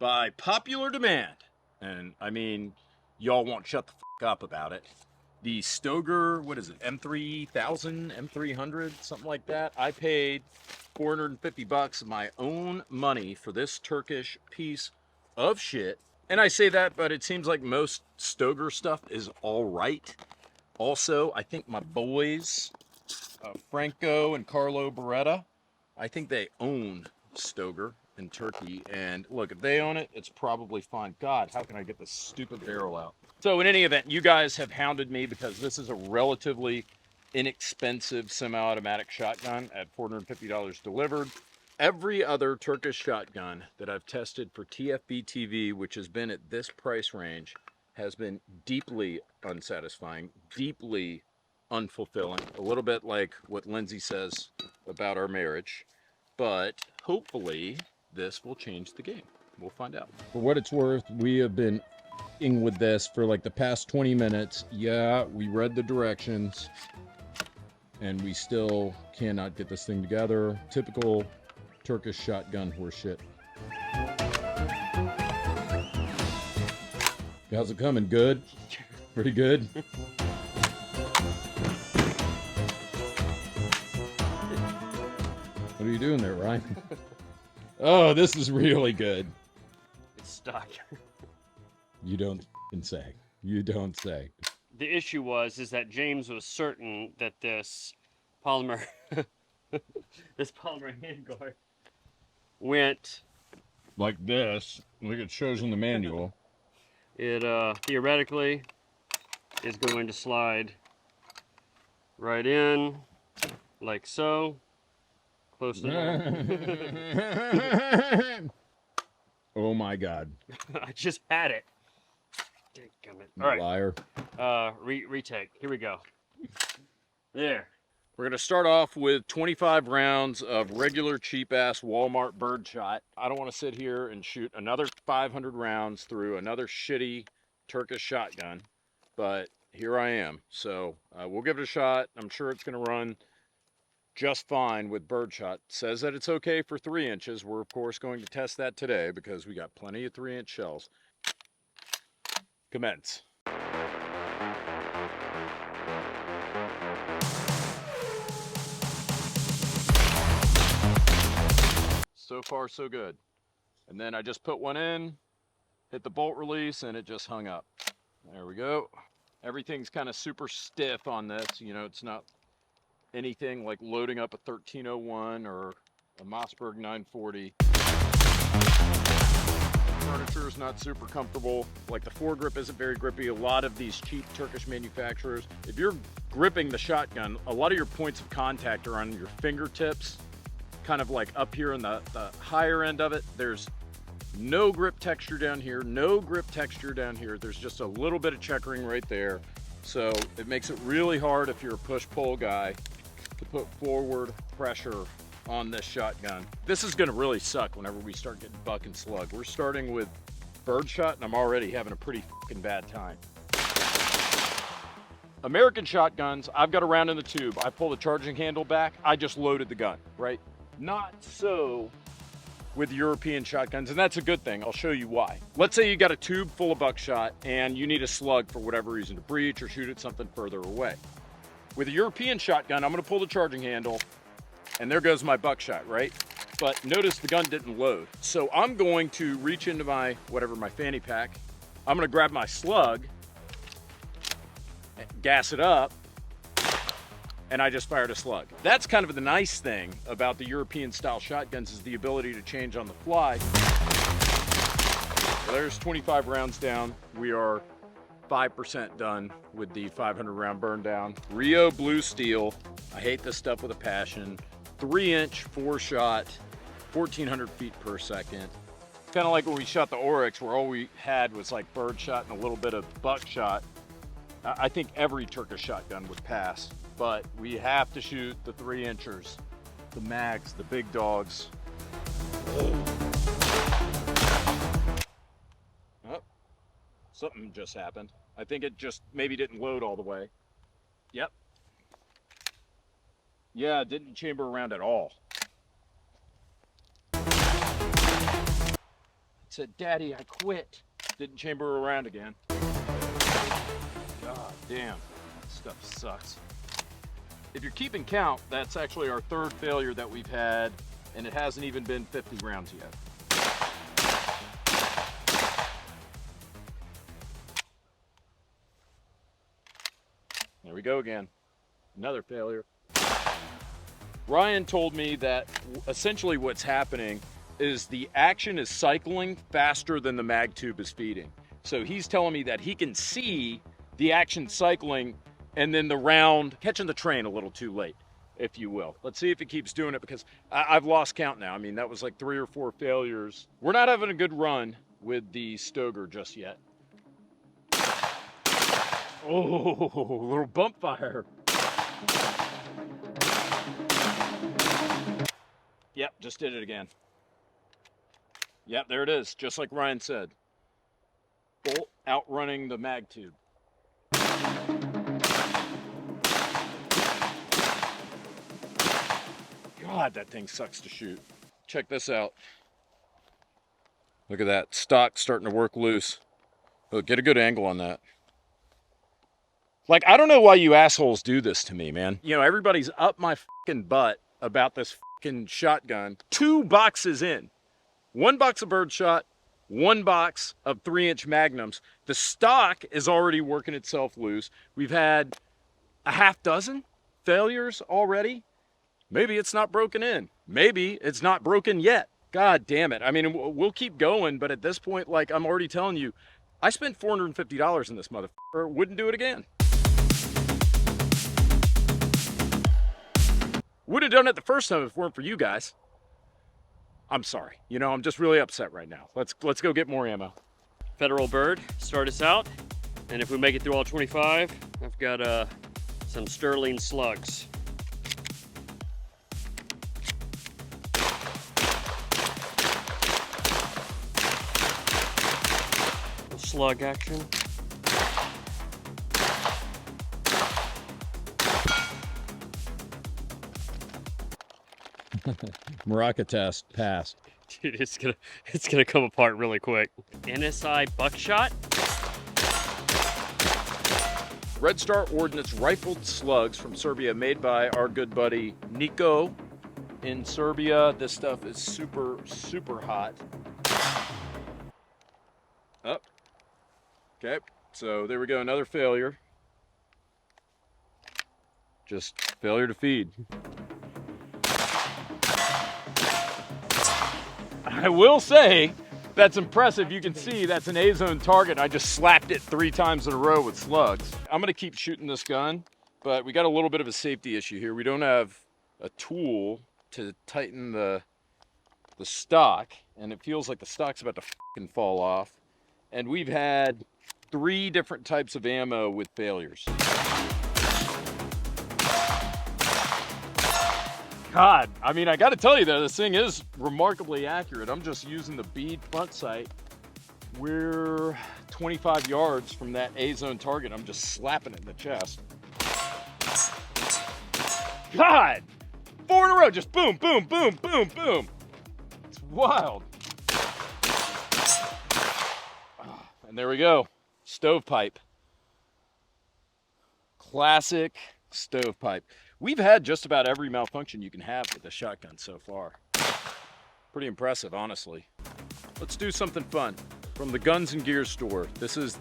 by popular demand, and I mean, y'all won't shut the fuck up about it, the Stoeger, what is it, M3000, M300, something like that. I paid 450 bucks of my own money for this Turkish piece of shit. And I say that, but it seems like most Stoeger stuff is all right. Also, I think my boys, Franco and Carlo Beretta, I think they own Stoeger in Turkey. And look, if they own it, it's probably fine. God, how can I get this stupid barrel out? So in any event, you guys have hounded me because this is a relatively inexpensive semi-automatic shotgun at $450 delivered. Every other Turkish shotgun that I've tested for TFB TV, which has been at this price range, has been deeply unsatisfying, deeply unfulfilling. A little bit like what Lindsay says about our marriage. But hopefully this will change the game. We'll find out. For what it's worth, we have been with this for like the past 20 minutes. Yeah, we read the directions and we still cannot get this thing together. Typical Turkish shotgun horseshit. How's it coming? Good? Pretty good? What are you doing there, Ryan? Oh, this is really good. It's stuck. You don't say. You don't say. The issue is that James was certain that this polymer, this polymer handguard went like this, like it shows in the manual. It theoretically is going to slide right in, like so. Close to Oh my God. I just had it. All right. Liar. Retake. Here we go. There. We're going to start off with 25 rounds of regular cheap-ass Walmart birdshot. I don't want to sit here and shoot another 500 rounds through another shitty Turkish shotgun, but here I am. So we'll give it a shot. I'm sure it's going to run just fine with birdshot. It says that it's okay for 3 inches. We're, of course, going to test that today because we got plenty of 3-inch shells. Commence. So far, so good. And then I just put one in, hit the bolt release, and it just hung up. There we go. Everything's kind of super stiff on this. You know, it's not anything like loading up a 1301 or a Mossberg 940. Furniture is not super comfortable. Like the foregrip isn't very grippy. A lot of these cheap Turkish manufacturers, if you're gripping the shotgun, a lot of your points of contact are on your fingertips, kind of like up here in the higher end of it. There's no grip texture down here, no grip texture down here. There's just a little bit of checkering right there. So it makes it really hard if you're a push-pull guy to put forward pressure on this shotgun. This is gonna really suck whenever we start getting buck and slug. We're starting with birdshot and I'm already having a pretty fucking bad time. American shotguns, I've got a round in the tube. I pull the charging handle back, I just loaded the gun, right? Not so with European shotguns, and that's a good thing. I'll show you why. Let's say you got a tube full of buckshot and you need a slug for whatever reason to breach or shoot at something further away. With a European shotgun, I'm gonna pull the charging handle and there goes my buckshot, right? But notice the gun didn't load. So I'm going to reach into my, whatever, my fanny pack. I'm gonna grab my slug, gas it up, and I just fired a slug. That's kind of the nice thing about the European style shotguns is the ability to change on the fly. So there's 25 rounds down. We are 5% done with the 500 round burn down. Rio Blue Steel. I hate this stuff with a passion. 3-inch 4-shot, 1400 feet per second. Kind of like when we shot the Oryx where all we had was like birdshot and a little bit of buckshot. I think every Turkish shotgun would pass, but we have to shoot the 3-inchers, the mags, the big dogs. Oh, something just happened. I think it just maybe didn't load all the way. Yep. Yeah, it didn't chamber around at all. That's said, "Daddy, I quit." Didn't chamber around again. God damn, that stuff sucks. If you're keeping count, that's actually our third failure that we've had, and it hasn't even been 50 rounds yet. There we go again. Another failure. Ryan told me that essentially what's happening is the action is cycling faster than the mag tube is feeding. So he's telling me that he can see the action cycling and then the round catching the train a little too late, if you will. Let's see if he keeps doing it, because I've lost count now. I mean, that was like 3 or 4 failures. We're not having a good run with the Stoeger just yet. Oh, a little bump fire. Yep, just did it again. Yep, there it is, just like Ryan said. Bolt outrunning the mag tube. God, that thing sucks to shoot. Check this out. Look at that, stock starting to work loose. Look, get a good angle on that. Like, I don't know why you assholes do this to me, man. You know, everybody's up my fucking butt about this fucking shotgun. 2 boxes in. 1 box of birdshot, 1 box of 3-inch Magnums. The stock is already working itself loose. We've had a half dozen failures already. Maybe it's not broken in. Maybe it's not broken yet. God damn it. I mean, we'll keep going, but at this point, like, I'm already telling you, I spent $450 in this motherfucker. Wouldn't do it again. Would have done it the first time if it weren't for you guys. I'm sorry. You know, I'm just really upset right now. Let's go get more ammo. Federal bird, start us out. And if we make it through all 25, I've got some sterling slugs. Slug action. Maraca test passed. Dude, it's gonna come apart really quick. NSI buckshot. Red Star Ordnance rifled slugs from Serbia, made by our good buddy Nico in Serbia. This stuff is super, super hot. Up. Okay, so there we go, another failure. Just failure to feed. I will say, that's impressive. You can see that's an A-zone target. I just slapped it 3 times in a row with slugs. I'm gonna keep shooting this gun, but we got a little bit of a safety issue here. We don't have a tool to tighten the stock, and it feels like the stock's about to fucking fall off. And we've had 3 different types of ammo with failures. God, I mean, I gotta tell you though, this thing is remarkably accurate. I'm just using the bead front sight. We're 25 yards from that A-zone target. I'm just slapping it in the chest. God, 4 in a row, just boom, boom, boom, boom, boom. It's wild. And there we go, stovepipe. Classic stovepipe. We've had just about every malfunction you can have with the shotgun so far. Pretty impressive, honestly. Let's do something fun. From the Guns and Gear store, this is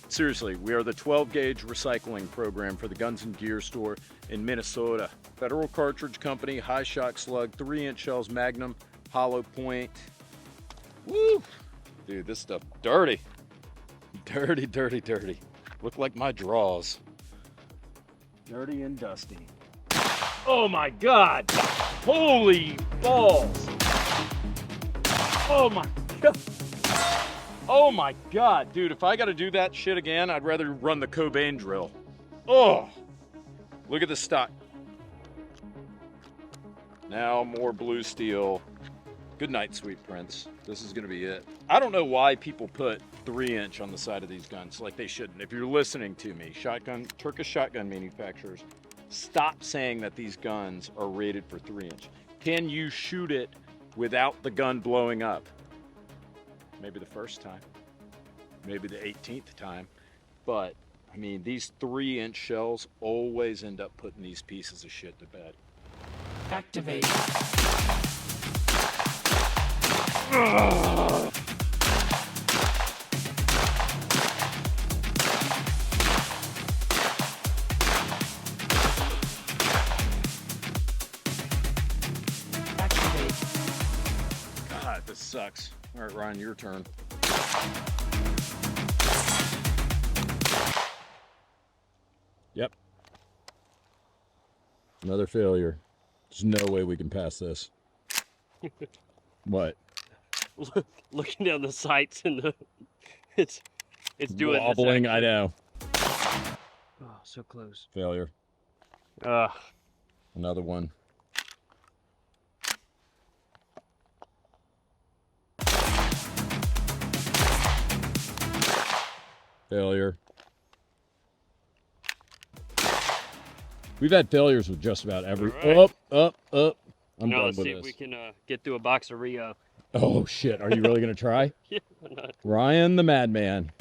seriously, we are the 12 gauge recycling program for the Guns and Gear store in Minnesota. Federal Cartridge Company, high shock slug, 3-inch shells, Magnum, hollow point. Woo! Dude, this stuff dirty. Dirty, dirty, dirty. Look like my drawers. Dirty and dusty. Oh my God! Holy balls! Oh my God! Oh my God, dude, if I gotta do that shit again, I'd rather run the Cobain drill. Oh! Look at the stock. Now more blue steel. Good night, sweet prince. This is gonna be it. I don't know why people put 3-inch on the side of these guns, like they shouldn't. If you're listening to me, Turkish shotgun manufacturers, stop saying that these guns are rated for 3-inch. Can you shoot it without the gun blowing up? maybe the first time, maybe the 18th time. But, I mean, these 3-inch shells always end up putting these pieces of shit to bed. Activate. God, this sucks. All right, Ryan, your turn. Yep. Another failure. There's no way we can pass this. What? Looking down the sights and the it's doing this Wobbling, I action. know. Oh, so close. Failure. Another one. Failure. We've had failures with just about every. All right. Up. I'm now done let's with see this. if we can get through a box of Rio. Oh shit! Are you really gonna try? Yeah, why not? Ryan the Madman.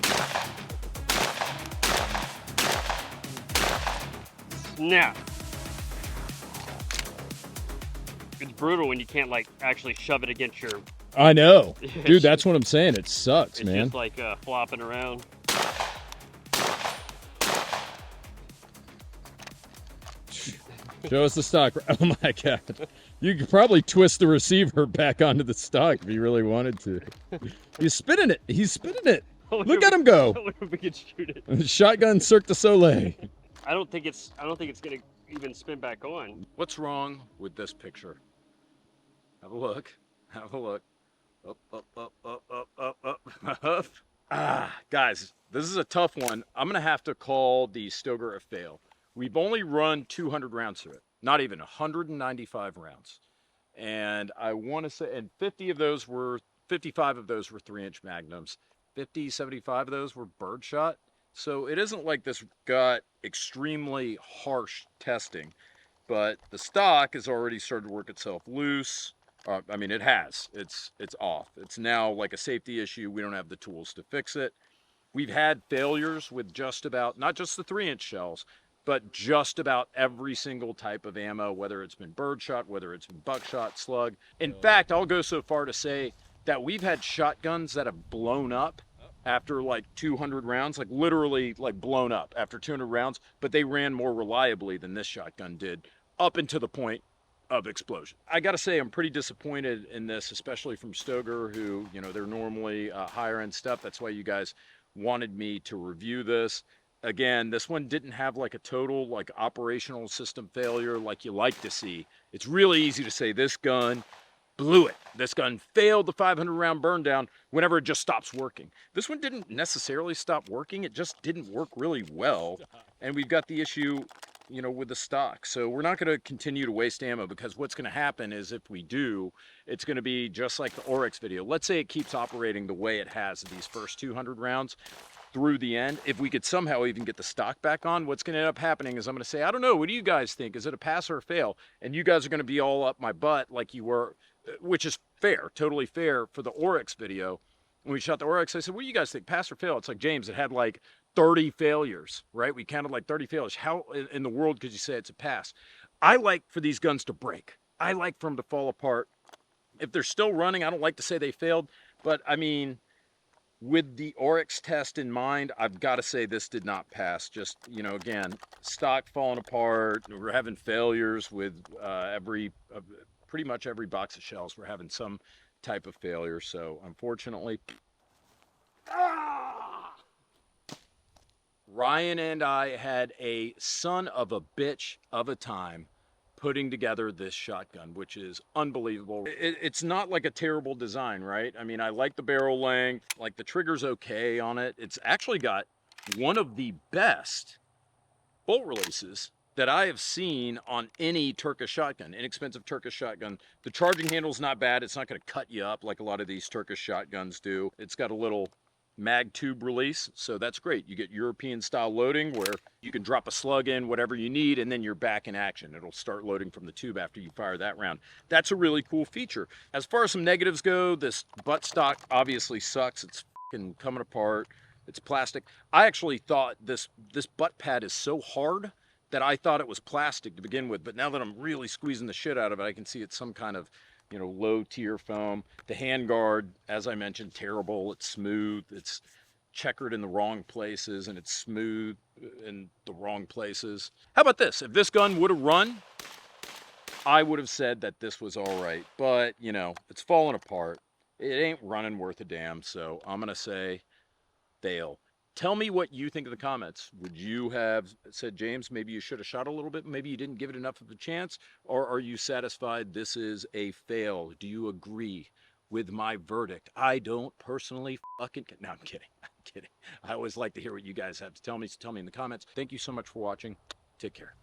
Snap. It's brutal when you can't like actually shove it against your. I know, dude. That's what I'm saying. It sucks, It's man. just like flopping around. Show us the stock. Oh my god! You could probably twist the receiver back onto the stock if you really wanted to. He's spinning it. He's spinning it. Look at him go. I wonder if we could shoot it. Shotgun Cirque du Soleil. I don't think it's gonna even spin back on. What's wrong with this picture? Have a look. Have a look. Up. Guys, this is a tough one. I'm gonna have to call the Stoeger a fail. We've only run 200 rounds through it. Not even 195 rounds. And I want to say, and 55 of those were 3-inch Magnums. 75 of those were birdshot. So it isn't like this got extremely harsh testing, but the stock has already started to work itself loose. I mean, it has. It's off. It's now like a safety issue. We don't have the tools to fix it. We've had failures with just about, not just the 3-inch shells, but just about every single type of ammo, whether it's been birdshot, whether it's been buckshot, slug. In fact, I'll go so far to say that we've had shotguns that have blown up after like 200 rounds, like literally like blown up after 200 rounds, but they ran more reliably than this shotgun did up until the point of explosion. I gotta say, I'm pretty disappointed in this, especially from Stoeger, who, you know, they're normally higher end stuff. That's why you guys wanted me to review this. Again, this one didn't have like a total like operational system failure like you like to see. It's really easy to say this gun blew it. This gun failed the 500 round burn down whenever it just stops working. This one didn't necessarily stop working. It just didn't work really well. And we've got the issue, you know, with the stock. So we're not going to continue to waste ammo, because what's going to happen is if we do, it's going to be just like the Oryx video. Let's say it keeps operating the way it has these first 200 rounds through the end. If we could somehow even get the stock back on, what's going to end up happening is I'm going to say, I don't know, what do you guys think? Is it a pass or a fail? And you guys are going to be all up my butt like you were, which is fair, totally fair for the Oryx video. When we shot the Oryx, I said, what do you guys think, pass or fail? It's like, James, it had like 30 failures, right? We counted like 30 failures. How in the world could you say it's a pass? I like for these guns to break. I like for them to fall apart. If they're still running, I don't like to say they failed, but I mean, with the Oryx test in mind, I've got to say this did not pass. Just, you know, again, stock falling apart. We're having failures with pretty much every box of shells. We're having some type of failure. So unfortunately, Ryan and I had a son of a bitch of a time putting together this shotgun, which is unbelievable. It's not like a terrible design, right? I mean, I like the barrel length, like the trigger's okay on it. It's actually got one of the best bolt releases that I have seen on any Turkish shotgun, inexpensive Turkish shotgun. The charging handle's not bad. It's not gonna cut you up like a lot of these Turkish shotguns do. It's got a little mag tube release, so that's great. You get European style loading where you can drop a slug in, whatever you need, and then you're back in action. It'll start loading from the tube after you fire that round. That's a really cool feature. As far as some negatives go, this buttstock obviously sucks. It's fucking coming apart. It's plastic. I actually thought this butt pad is so hard that I thought it was plastic to begin with, but now that I'm really squeezing the shit out of it, I can see it's some kind of, you know, low tier foam. The handguard, as I mentioned, terrible. It's smooth. It's checkered in the wrong places, and it's smooth in the wrong places. How about this? If this gun would have run, I would have said that this was all right, but you know, it's falling apart. It ain't running worth a damn, so I'm gonna say fail. Tell me what you think in the comments. Would you have said, James, maybe you should have shot a little bit, maybe you didn't give it enough of a chance, or are you satisfied this is a fail? Do you agree with my verdict? I don't personally fucking, no, I'm kidding. I'm kidding. I always like to hear what you guys have to tell me, so tell me in the comments. Thank you so much for watching. Take care.